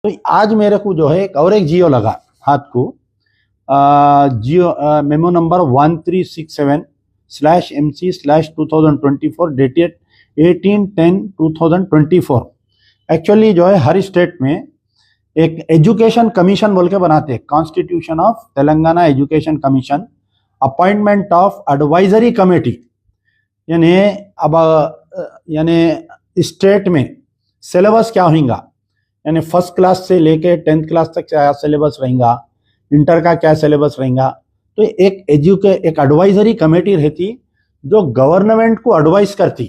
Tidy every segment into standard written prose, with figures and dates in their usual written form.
तो आज मेरे को जो है और एक जियो लगा हाथ को, GO memo number 1367/MC/2024 dated 18/10/2024। Actually जो है हर स्टेट में एक एजुकेशन कमीशन बोल के बनाते हैं, constitution of Telangana education commission, appointment of advisory committee. यानी अब यानी स्टेट में सिलेबस क्या होगा, यानी फर्स्ट क्लास से लेके 10th क्लास तक क्या सिलेबस रहेगा, इंटर का क्या सिलेबस रहेगा। तो एक एडवाइजरी कमेटी रहती जो गवर्नमेंट को एडवाइस करती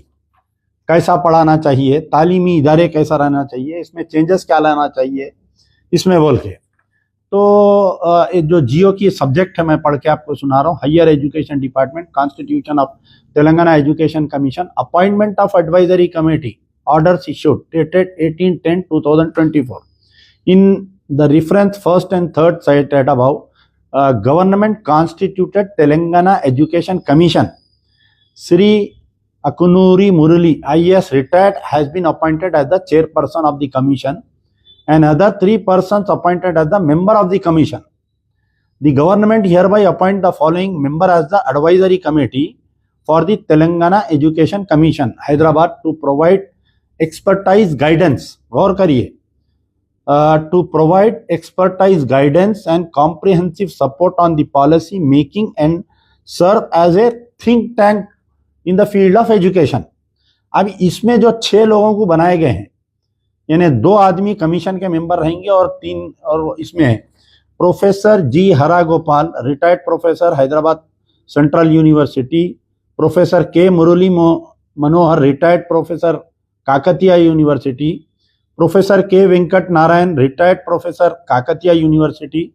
कैसा पढ़ाना चाहिए, तालीमी इदारे कैसा रहना चाहिए, इसमें चेंजेस क्या लाना चाहिए, इसमें बोल के। तो जो जियो की सब्जेक्ट है मैं पढ़ के आपको सुना रहा हूँ। Higher education department, constitution of Telangana education commission, appointment of advisory committee, orders issued dated 18/10/2024. In the reference first and third cited above, government constituted Telangana Education Commission. Sri Akunuri Murali, IAS retired, has been appointed as the chairperson of the commission, and other 3 persons appointed as the member of the commission. The government hereby appoint the following member as the advisory committee for the Telangana Education Commission, Hyderabad, to provide expertise guidance, गौर करिए, to provide expertise guidance and comprehensive support on the policy making and serve as a think tank in the field of education. अब इसमें जो 6 लोगों को बनाए गए हैं, यानी 2 आदमी कमीशन के मेंबर रहेंगे और 3 और इसमें है professor G Haragopal, retired professor Hyderabad central university, professor के Murali Manohar, retired professor Kakatiya university, professor के Venkat Narayan, retired professor Kakatiya university,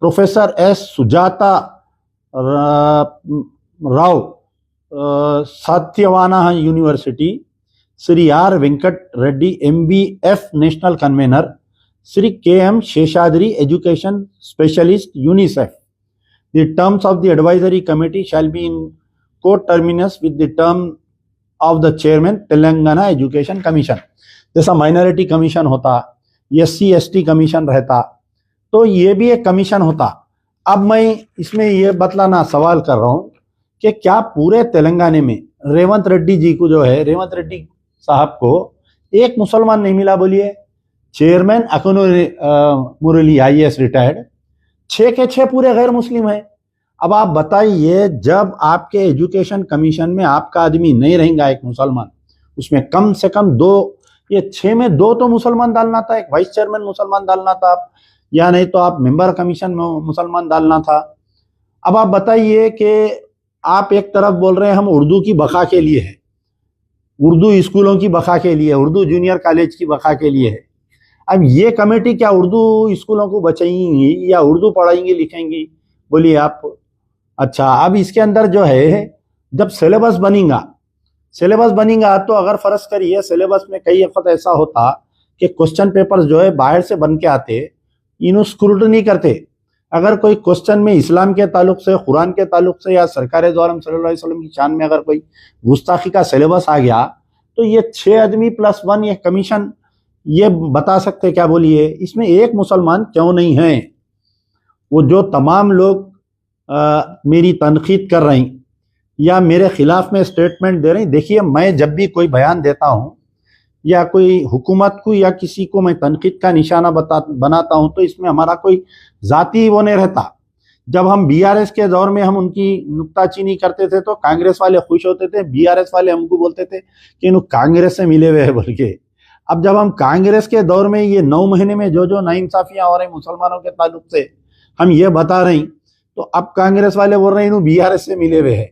professor S Sujata Rao, Satavahana university, Shri R Venkat Reddy, MBF national convener, Shri KM Seshadri, education specialist, UNICEF. The terms of the advisory committee shall be in coterminous with the term of the chairman Telangana education commission. जैसा minority commission होता, SC/ST commission रहता, तो ये भी एक commission होता. अब मैं इसमें ये बतलाना सवाल कर रहा हूँ कि क्या पूरे तेलंगाना में रेवंत रेड्डी जी को जो है, रेवंत रेड्डी साहब को एक मुसलमान नहीं मिला? बोलिए, चेयरमैन अकुनूरी मुरली IAS रिटायर्ड, 6 के 6 पूरे गैर मुस्लिम है. अब आप बताइए, जब आपके एजुकेशन कमीशन में आपका आदमी नहीं रहेगा एक मुसलमान, उसमें कम से कम 2, ये 6 में 2 तो मुसलमान डालना था, एक वाइस चेयरमैन मुसलमान डालना था, या नहीं तो आप मेंबर कमीशन में मुसलमान डालना था. अब आप बताइए कि आप एक तरफ बोल रहे हैं हम उर्दू की बका के लिए है, उर्दू स्कूलों की बका के लिए, उर्दू जूनियर कॉलेज की बका के लिए है. अब ये कमेटी क्या उर्दू स्कूलों को बचाएंगी या उर्दू पढ़ाएंगी लिखेंगी? बोलिए आप. अच्छा, अब इसके अंदर जो है जब सिलेबस बनेगा तो अगर फर्ज करिए सिलेबस में कई वक्त ऐसा होता कि क्वेश्चन पेपर्स जो है बाहर से बन के आते, इन्हों स्क्रूटनी करते. अगर कोई क्वेश्चन में इस्लाम के ताल्लुक से, कुरान के ताल्लुक से या सरकार दो आलम सल्लल्लाहु अलैहि वसल्लम की शान में अगर कोई गुस्ताखी का सिलेबस आ गया, तो ये 6 आदमी + 1 ये कमीशन ये बता सकते क्या? बोलिए, इसमें एक मुसलमान क्यों नहीं है? वो जो तमाम लोग मेरी तनकीद कर रही या मेरे खिलाफ में स्टेटमेंट दे रही, देखिए मैं जब भी कोई बयान देता हूँ या कोई हुकूमत को या किसी को मैं तनकीद का निशाना बनाता हूँ, तो इसमें हमारा कोई जाती वो नहीं रहता. जब हम BRS के दौर में हम उनकी नुक्ताचीनी करते थे तो कांग्रेस वाले खुश होते थे, BRS वाले हमको बोलते थे कि इन कांग्रेस से मिले हुए हैं बोल के. अब जब हम कांग्रेस के दौर में ये 9 महीने में जो नाइंसाफियां हो रही मुसलमानों के ताल्लुक से हम ये बता रही, तो अब कांग्रेस वाले बोल रहे हैं BRS से मिले हुए हैं.